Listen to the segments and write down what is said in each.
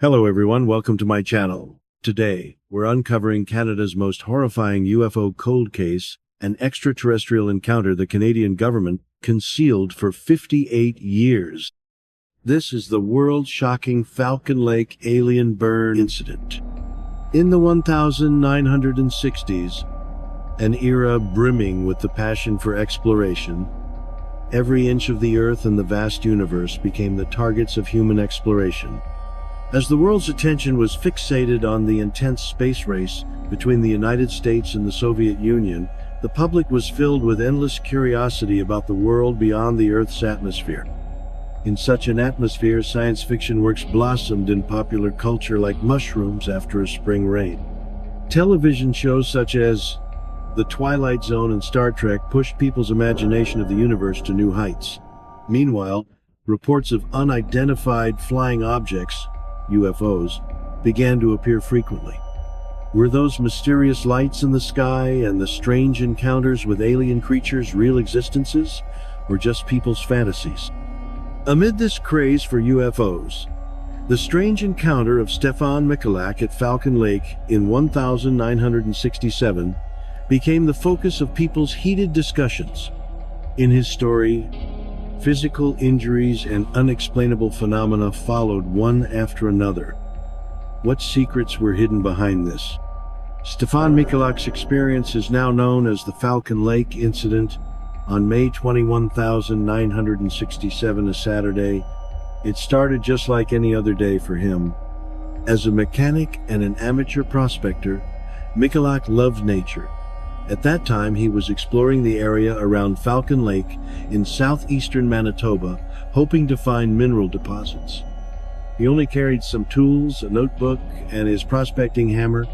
Hello everyone, welcome to my channel. Today, we're uncovering Canada's most horrifying UFO cold case, an extraterrestrial encounter the Canadian government concealed for 58 years. This is the world-shocking Falcon Lake alien burn incident. In the 1960s, an era brimming with the passion for exploration, every inch of the Earth and the vast universe became the targets of human exploration. As the world's attention was fixated on the intense space race between the United States and the Soviet Union, the public was filled with endless curiosity about the world beyond the Earth's atmosphere. In such an atmosphere, science fiction works blossomed in popular culture like mushrooms after a spring rain. Television shows such as The Twilight Zone and Star Trek pushed people's imagination of the universe to new heights. Meanwhile, reports of unidentified flying objects, UFOs, began to appear frequently. Were those mysterious lights in the sky and the strange encounters with alien creatures real existences, or just people's fantasies? Amid this craze for UFOs, the strange encounter of Stefan Michalak at Falcon Lake in 1967 became the focus of people's heated discussions. In his story, physical injuries and unexplainable phenomena followed one after another. What secrets were hidden behind this? Stefan Michalak's experience is now known as the Falcon Lake incident. On May 21, 1967, a Saturday, it started just like any other day for him. As a mechanic and an amateur prospector, Michalak loved nature. At that time, he was exploring the area around Falcon Lake in southeastern Manitoba, hoping to find mineral deposits. He only carried some tools, a notebook, and his prospecting hammer,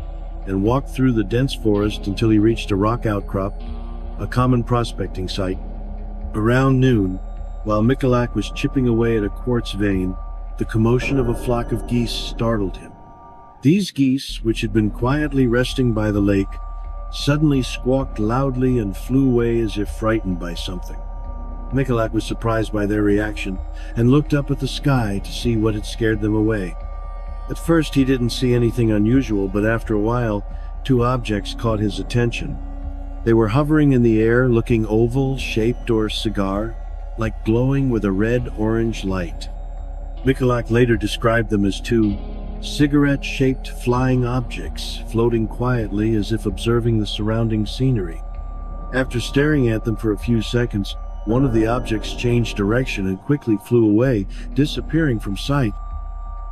and walked through the dense forest until he reached a rock outcrop, a common prospecting site. Around noon, while Michalak was chipping away at a quartz vein, the commotion of a flock of geese startled him. These geese, which had been quietly resting by the lake, suddenly squawked loudly and flew away as if frightened by something. Michalak was surprised by their reaction and looked up at the sky to see what had scared them away. At first he didn't see anything unusual, but after a while, two objects caught his attention. They were hovering in the air, looking oval-shaped or cigar, like glowing with a red-orange light. Michalak later described them as two cigarette-shaped flying objects floating quietly as if observing the surrounding scenery. After staring at them for a few seconds, one of the objects changed direction and quickly flew away, disappearing from sight.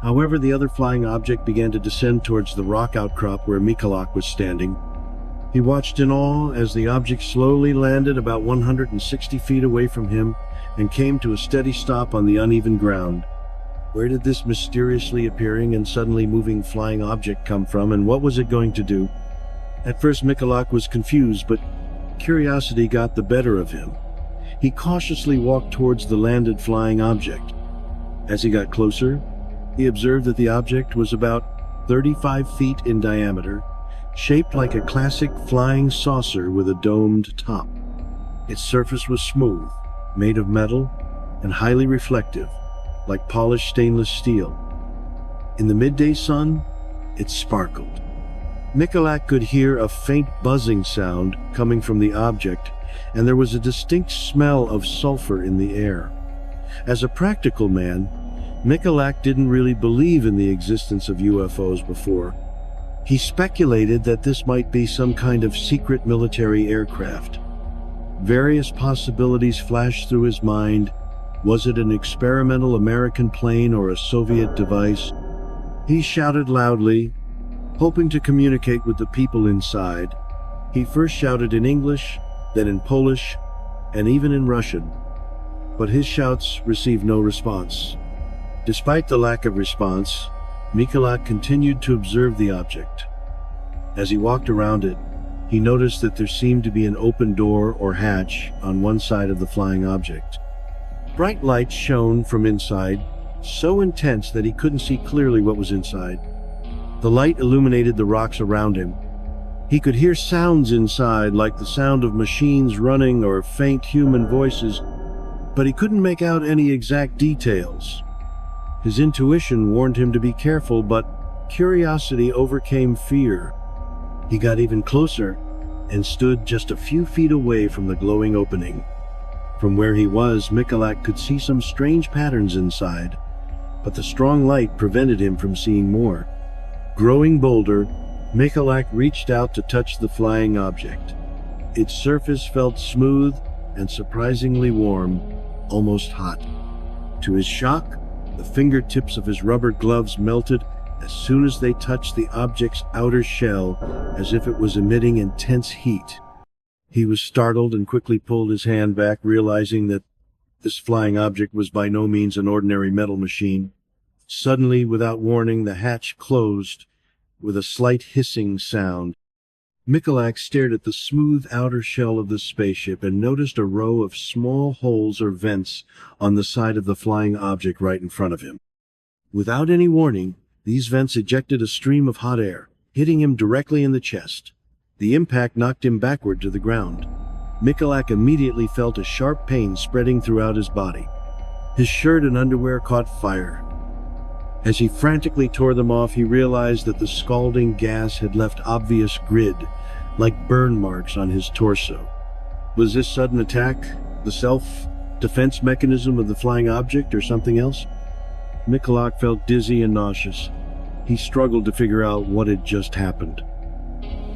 However, the other flying object began to descend towards the rock outcrop where Michalak was standing. He watched in awe as the object slowly landed about 160 feet away from him and came to a steady stop on the uneven ground. Where did this mysteriously appearing and suddenly moving flying object come from, and what was it going to do? At first Michalak was confused, but curiosity got the better of him. He cautiously walked towards the landed flying object. As he got closer, he observed that the object was about 35 feet in diameter, shaped like a classic flying saucer with a domed top. Its surface was smooth, made of metal, and highly reflective, like polished stainless steel. In the midday sun, it sparkled. Michalak could hear a faint buzzing sound coming from the object, and there was a distinct smell of sulfur in the air. As a practical man, Michalak didn't really believe in the existence of UFOs before. He speculated that this might be some kind of secret military aircraft. Various possibilities flashed through his mind. Was it an experimental American plane or a Soviet device? He shouted loudly, hoping to communicate with the people inside. He first shouted in English, then in Polish, and even in Russian. But his shouts received no response. Despite the lack of response, Michalak continued to observe the object. As he walked around it, he noticed that there seemed to be an open door or hatch on one side of the flying object. Bright light shone from inside, so intense that he couldn't see clearly what was inside. The light illuminated the rocks around him. He could hear sounds inside, like the sound of machines running or faint human voices, but he couldn't make out any exact details. His intuition warned him to be careful, but curiosity overcame fear. He got even closer and stood just a few feet away from the glowing opening. From where he was, Michalak could see some strange patterns inside, but the strong light prevented him from seeing more. Growing bolder, Michalak reached out to touch the flying object. Its surface felt smooth and surprisingly warm, almost hot. To his shock, the fingertips of his rubber gloves melted as soon as they touched the object's outer shell, as if it was emitting intense heat. He was startled and quickly pulled his hand back, realizing that this flying object was by no means an ordinary metal machine. Suddenly, without warning, the hatch closed with a slight hissing sound. Michalak stared at the smooth outer shell of the spaceship and noticed a row of small holes or vents on the side of the flying object right in front of him. Without any warning, these vents ejected a stream of hot air, hitting him directly in the chest. The impact knocked him backward to the ground. Michalak immediately felt a sharp pain spreading throughout his body. His shirt and underwear caught fire. As he frantically tore them off, he realized that the scalding gas had left obvious grid, like burn marks on his torso. Was this sudden attack the self-defense mechanism of the flying object, or something else? Michalak felt dizzy and nauseous. He struggled to figure out what had just happened.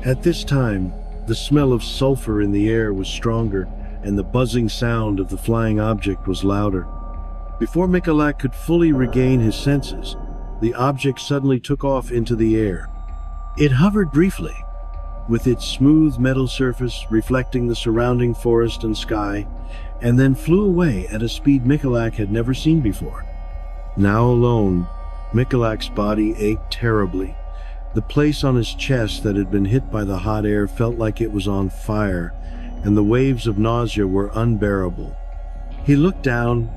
At this time, the smell of sulfur in the air was stronger, and the buzzing sound of the flying object was louder. Before Michalak could fully regain his senses, the object suddenly took off into the air. It hovered briefly, with its smooth metal surface reflecting the surrounding forest and sky, and then flew away at a speed Michalak had never seen before. Now alone, Michalak's body ached terribly. The place on his chest that had been hit by the hot air felt like it was on fire, and the waves of nausea were unbearable. He looked down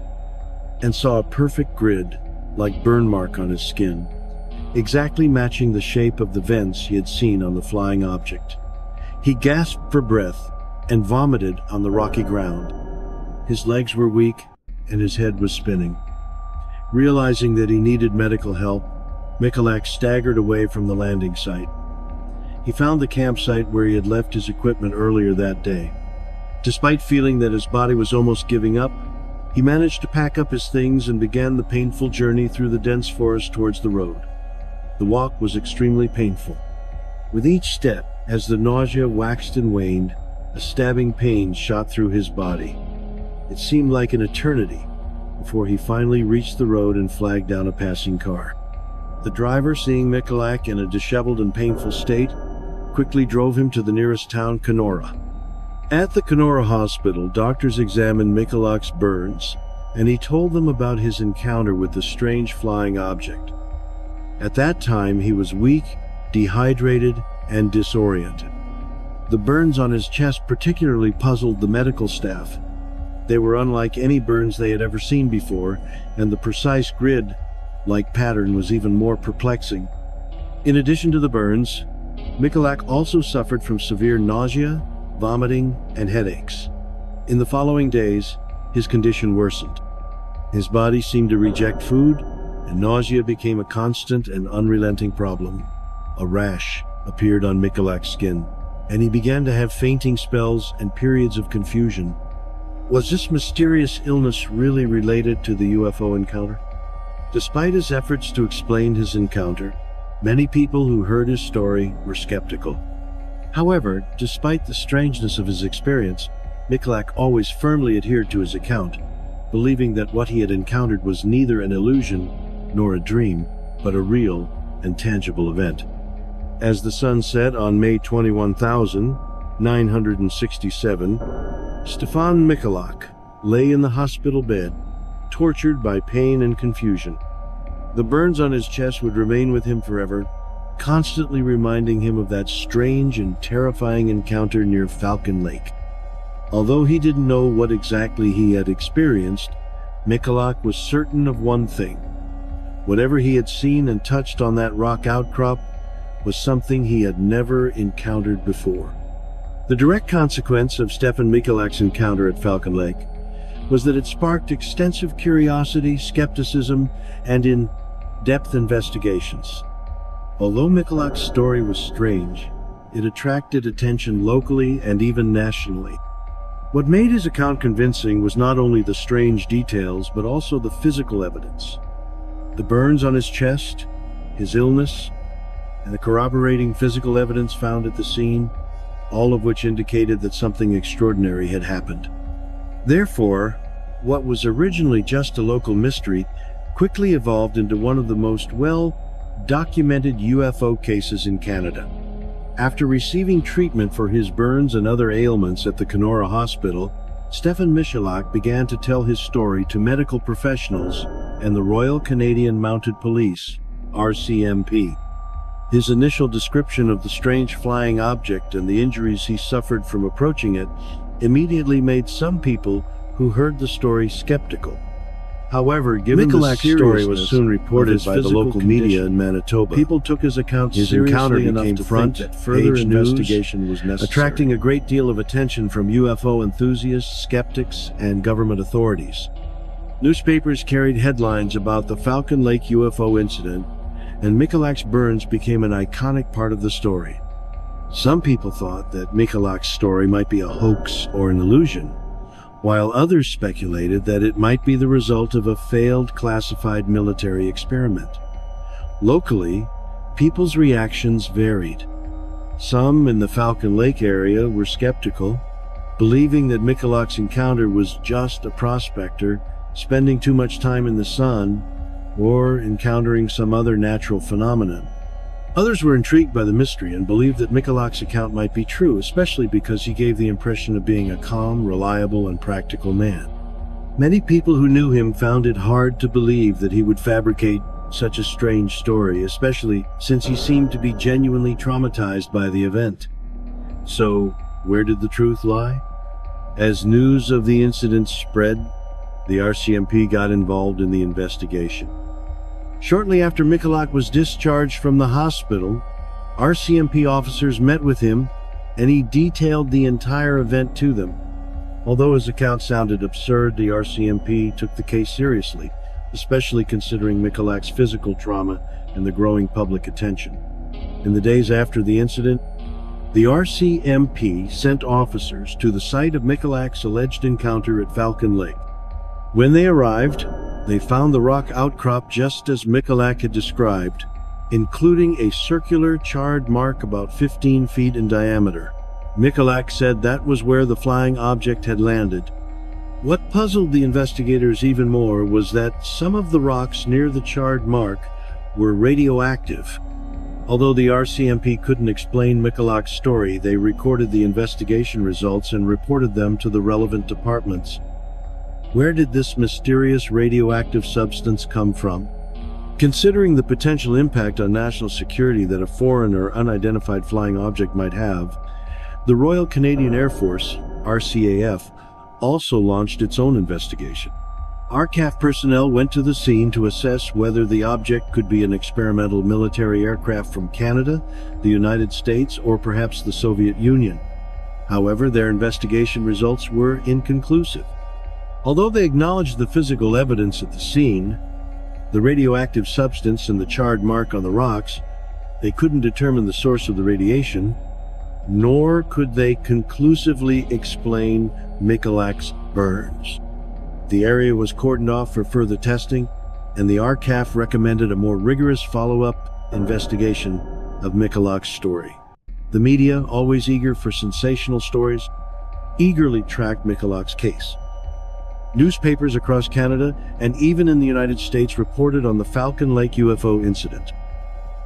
and saw a perfect grid, like burn mark on his skin, exactly matching the shape of the vents he had seen on the flying object. He gasped for breath and vomited on the rocky ground. His legs were weak and his head was spinning. Realizing that he needed medical help, Michalak staggered away from the landing site. He found the campsite where he had left his equipment earlier that day. Despite feeling that his body was almost giving up, he managed to pack up his things and began the painful journey through the dense forest towards the road. The walk was extremely painful. With each step, as the nausea waxed and waned, a stabbing pain shot through his body. It seemed like an eternity before he finally reached the road and flagged down a passing car. The driver, seeing Michalak in a disheveled and painful state, quickly drove him to the nearest town, Kenora. At the Kenora hospital, doctors examined Michalak's burns, and he told them about his encounter with the strange flying object. At that time, he was weak, dehydrated, and disoriented. The burns on his chest particularly puzzled the medical staff. They were unlike any burns they had ever seen before, and the precise grid-like pattern was even more perplexing. In addition to the burns, Michalak also suffered from severe nausea, vomiting, and headaches. In the following days, his condition worsened. His body seemed to reject food, and nausea became a constant and unrelenting problem. A rash appeared on Michalak's skin, and he began to have fainting spells and periods of confusion. Was this mysterious illness really related to the UFO encounter? Despite his efforts to explain his encounter, many people who heard his story were skeptical. However, despite the strangeness of his experience, Michalak always firmly adhered to his account, believing that what he had encountered was neither an illusion nor a dream, but a real and tangible event. As the sun set on May 21,967, Stefan Michalak lay in the hospital bed, tortured by pain and confusion. The burns on his chest would remain with him forever, constantly reminding him of that strange and terrifying encounter near Falcon Lake. Although he didn't know what exactly he had experienced, Michalak was certain of one thing. Whatever he had seen and touched on that rock outcrop was something he had never encountered before. The direct consequence of Stefan Michalak's encounter at Falcon Lake was that it sparked extensive curiosity, skepticism, and in-depth investigations. Although Mikolak's story was strange, it attracted attention locally and even nationally. What made his account convincing was not only the strange details, but also the physical evidence. The burns on his chest, his illness, and the corroborating physical evidence found at the scene, all of which indicated that something extraordinary had happened. Therefore, what was originally just a local mystery quickly evolved into one of the most well-documented UFO cases in Canada. After receiving treatment for his burns and other ailments at the Kenora Hospital, Stefan Michalak began to tell his story to medical professionals and the Royal Canadian Mounted Police, RCMP. His initial description of the strange flying object and the injuries he suffered from approaching it immediately made some people who heard the story skeptical. However, given the story was soon reported by the local media in Manitoba, people took his account seriously enough to think that further investigation was necessary, attracting a great deal of attention from UFO enthusiasts, skeptics, and government authorities. Newspapers carried headlines about the Falcon Lake UFO incident, and Mikolak's burns became an iconic part of the story. Some people thought that Mikolak's story might be a hoax or an illusion, while others speculated that it might be the result of a failed classified military experiment. Locally, people's reactions varied. Some in the Falcon Lake area were skeptical, believing that Mikolak's encounter was just a prospector spending too much time in the sun or encountering some other natural phenomenon. Others were intrigued by the mystery and believed that Mikolak's account might be true, especially because he gave the impression of being a calm, reliable, and practical man. Many people who knew him found it hard to believe that he would fabricate such a strange story, especially since he seemed to be genuinely traumatized by the event. So, where did the truth lie? As news of the incident spread, the RCMP got involved in the investigation. Shortly after Mikolak was discharged from the hospital, RCMP officers met with him, and he detailed the entire event to them. Although his account sounded absurd, the RCMP took the case seriously, especially considering Mikolak's physical trauma and the growing public attention. In the days after the incident, the RCMP sent officers to the site of Mikolak's alleged encounter at Falcon Lake. When they arrived, they found the rock outcrop just as Mikolak had described, including a circular charred mark about 15 feet in diameter. Mikolak said that was where the flying object had landed. What puzzled the investigators even more was that some of the rocks near the charred mark were radioactive. Although the RCMP couldn't explain Mikolak's story, they recorded the investigation results and reported them to the relevant departments. Where did this mysterious radioactive substance come from? Considering the potential impact on national security that a foreign or unidentified flying object might have, the Royal Canadian Air Force, RCAF, also launched its own investigation. RCAF personnel went to the scene to assess whether the object could be an experimental military aircraft from Canada, the United States, or perhaps the Soviet Union. However, their investigation results were inconclusive. Although they acknowledged the physical evidence at the scene, the radioactive substance and the charred mark on the rocks, they couldn't determine the source of the radiation, nor could they conclusively explain Mikolak's burns. The area was cordoned off for further testing, and the RCAF recommended a more rigorous follow-up investigation of Mikolak's story. The media, always eager for sensational stories, eagerly tracked Mikolak's case. Newspapers across Canada and even in the United States reported on the Falcon Lake UFO incident.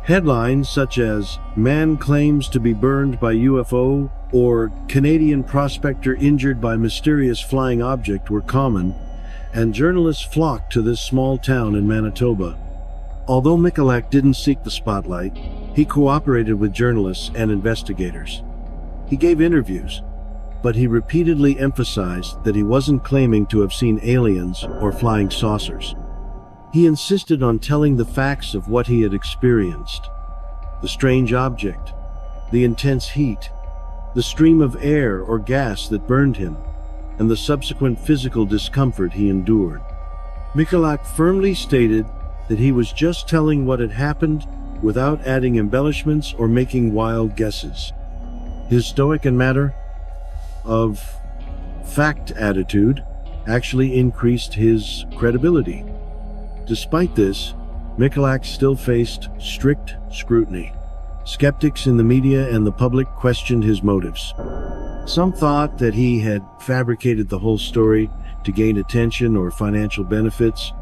Headlines such as "Man claims to be burned by UFO" or "Canadian prospector injured by mysterious flying object" were common, and journalists flocked to this small town in Manitoba. Although Mikolak didn't seek the spotlight, he cooperated with journalists and investigators. He gave interviews, but he repeatedly emphasized that he wasn't claiming to have seen aliens or flying saucers. He insisted on telling the facts of what he had experienced: the strange object, the intense heat, the stream of air or gas that burned him, and the subsequent physical discomfort he endured. Michalak firmly stated that he was just telling what had happened without adding embellishments or making wild guesses. His stoic and matter-of-fact attitude actually increased his credibility. Despite this, Michalak still faced strict scrutiny. Skeptics in the media and the public questioned his motives. Some thought that he had fabricated the whole story to gain attention or financial benefits,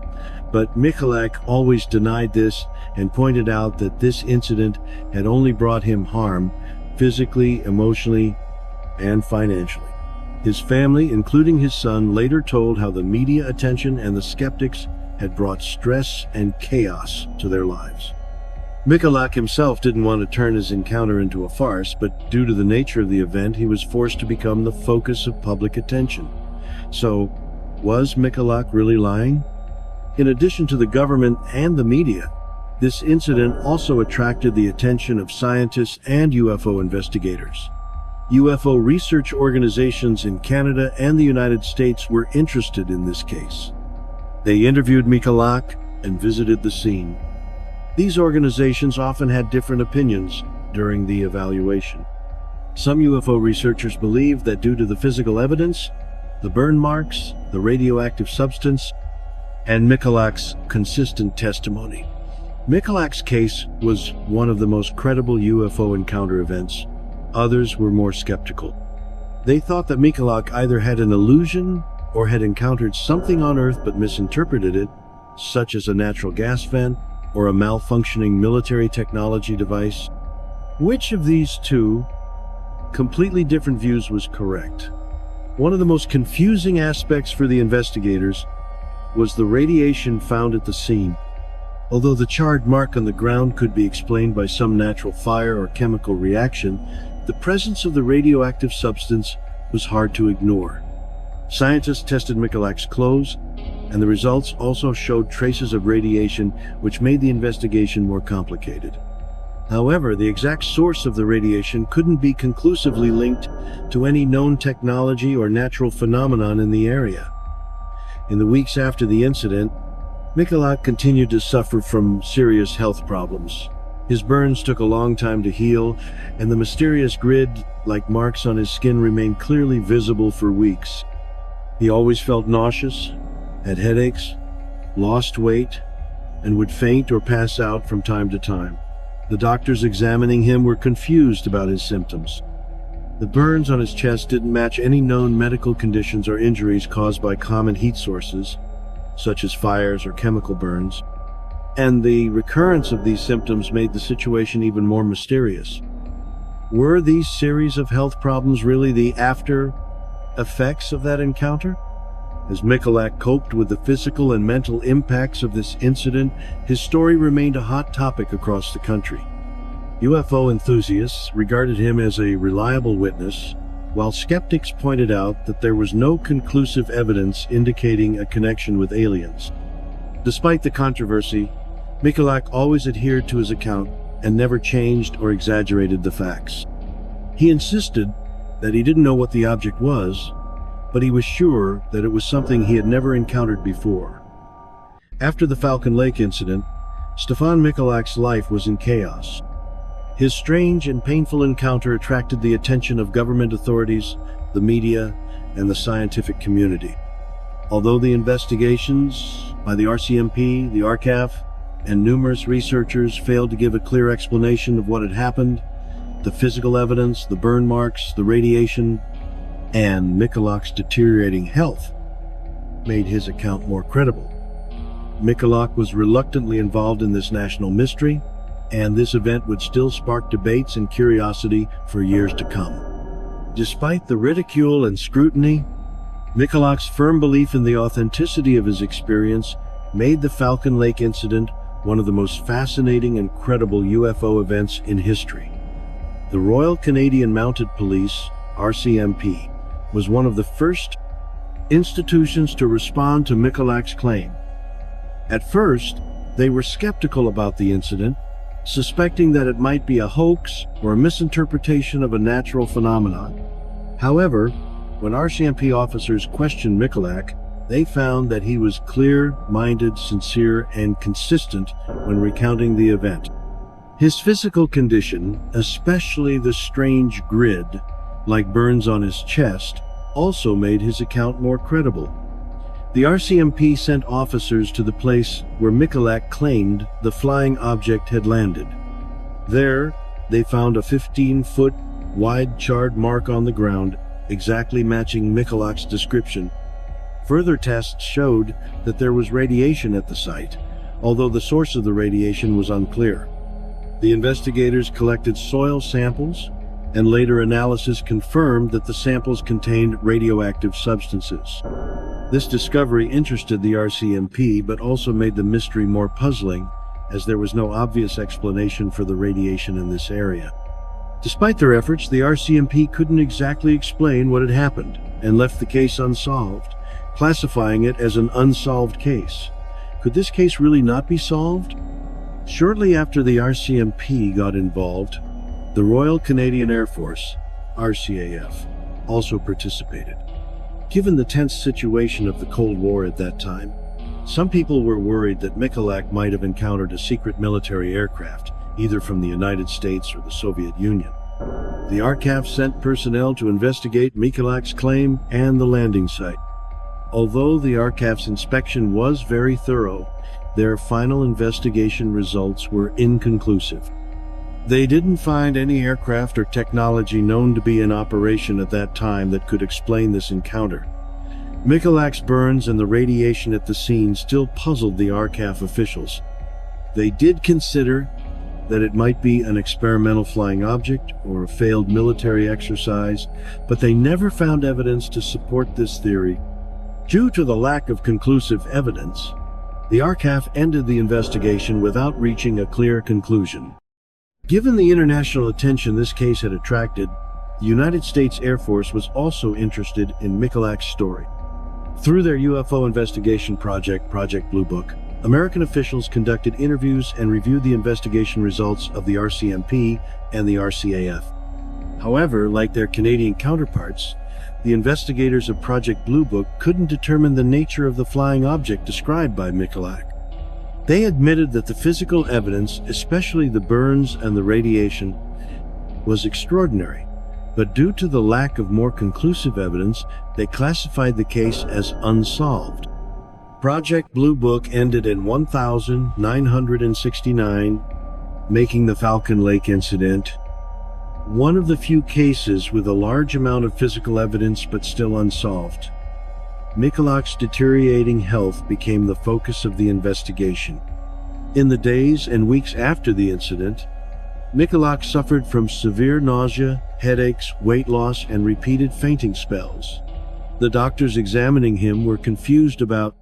but Michalak always denied this and pointed out that this incident had only brought him harm physically, emotionally, and financially. His family, including his son, later told how the media attention and the skeptics had brought stress and chaos to their lives. Michalak himself didn't want to turn his encounter into a farce, but due to the nature of the event, he was forced to become the focus of public attention. So, was Michalak really lying? In addition to the government and the media, this incident also attracted the attention of scientists and UFO investigators. UFO research organizations in Canada and the United States were interested in this case. They interviewed Michalak and visited the scene. These organizations often had different opinions during the evaluation. Some UFO researchers believed that due to the physical evidence, the burn marks, the radioactive substance, and Michalak's consistent testimony, Michalak's case was one of the most credible UFO encounter events. Others were more skeptical. They thought that Michalak either had an illusion or had encountered something on Earth but misinterpreted it, such as a natural gas vent or a malfunctioning military technology device. Which of these two completely different views was correct? One of the most confusing aspects for the investigators was the radiation found at the scene. Although the charred mark on the ground could be explained by some natural fire or chemical reaction, the presence of the radioactive substance was hard to ignore. Scientists tested Michalak's clothes, and the results also showed traces of radiation, which made the investigation more complicated. However, the exact source of the radiation couldn't be conclusively linked to any known technology or natural phenomenon in the area. In the weeks after the incident, Michalak continued to suffer from serious health problems. His burns took a long time to heal, and the mysterious grid-like marks on his skin remained clearly visible for weeks. He always felt nauseous, had headaches, lost weight, and would faint or pass out from time to time. The doctors examining him were confused about his symptoms. The burns on his chest didn't match any known medical conditions or injuries caused by common heat sources, such as fires or chemical burns, and the recurrence of these symptoms made the situation even more mysterious. Were these series of health problems really the after effects of that encounter? As Michalak coped with the physical and mental impacts of this incident, his story remained a hot topic across the country. UFO enthusiasts regarded him as a reliable witness, while skeptics pointed out that there was no conclusive evidence indicating a connection with aliens. Despite the controversy, Michalak always adhered to his account and never changed or exaggerated the facts. He insisted that he didn't know what the object was, but he was sure that it was something he had never encountered before. After the Falcon Lake incident, Stefan Michalak's life was in chaos. His strange and painful encounter attracted the attention of government authorities, the media, and the scientific community. Although the investigations by the RCMP, the RCAF, and numerous researchers failed to give a clear explanation of what had happened, the physical evidence, the burn marks, the radiation, and Michalak's deteriorating health made his account more credible. Michalak was reluctantly involved in this national mystery, and this event would still spark debates and curiosity for years to come. Despite the ridicule and scrutiny, Michalak's firm belief in the authenticity of his experience made the Falcon Lake incident one of the most fascinating and credible UFO events in history. The Royal Canadian Mounted Police, RCMP, was one of the first institutions to respond to Michalak's claim. At first, they were skeptical about the incident, suspecting that it might be a hoax or a misinterpretation of a natural phenomenon. However, When RCMP officers questioned Mikulak, they found that he was clear-minded, sincere, and consistent when recounting the event. His physical condition, especially the strange grid, like burns on his chest, also made his account more credible. The RCMP sent officers to the place where Mikulak claimed the flying object had landed. There, they found a 15-foot wide charred mark on the ground, exactly matching Mikulak's description. Further tests showed that there was radiation at the site, although the source of the radiation was unclear. The investigators collected soil samples, and later analysis confirmed that the samples contained radioactive substances. This discovery interested the RCMP, but also made the mystery more puzzling, as there was no obvious explanation for the radiation in this area. Despite their efforts, the RCMP couldn't exactly explain what had happened, and left the case unsolved, classifying it as an unsolved case. Could this case really not be solved? Shortly after the RCMP got involved, the Royal Canadian Air Force, RCAF, also participated. Given the tense situation of the Cold War at that time, some people were worried that Mikulak might have encountered a secret military aircraft, either from the United States or the Soviet Union. The RCAF sent personnel to investigate Mikulak's claim and the landing site. Although the RCAF's inspection was very thorough, their final investigation results were inconclusive. They didn't find any aircraft or technology known to be in operation at that time that could explain this encounter. Mikulak's burns and the radiation at the scene still puzzled the RCAF officials. They did consider that it might be an experimental flying object or a failed military exercise, but they never found evidence to support this theory. Due to the lack of conclusive evidence, the RCAF ended the investigation without reaching a clear conclusion. Given the international attention this case had attracted, the United States Air Force was also interested in Mikulak's story. Through their UFO investigation project, Project Blue Book, American officials conducted interviews and reviewed the investigation results of the RCMP and the RCAF. However, like their Canadian counterparts, the investigators of Project Blue Book couldn't determine the nature of the flying object described by Mikulak. They admitted that the physical evidence, especially the burns and the radiation, was extraordinary, but due to the lack of more conclusive evidence, they classified the case as unsolved. Project Blue Book ended in 1969, making the Falcon Lake incident one of the few cases with a large amount of physical evidence but still unsolved. Mikulak's deteriorating health became the focus of the investigation. In the days and weeks after the incident, Mikulak suffered from severe nausea, headaches, weight loss, and repeated fainting spells. The doctors examining him were confused about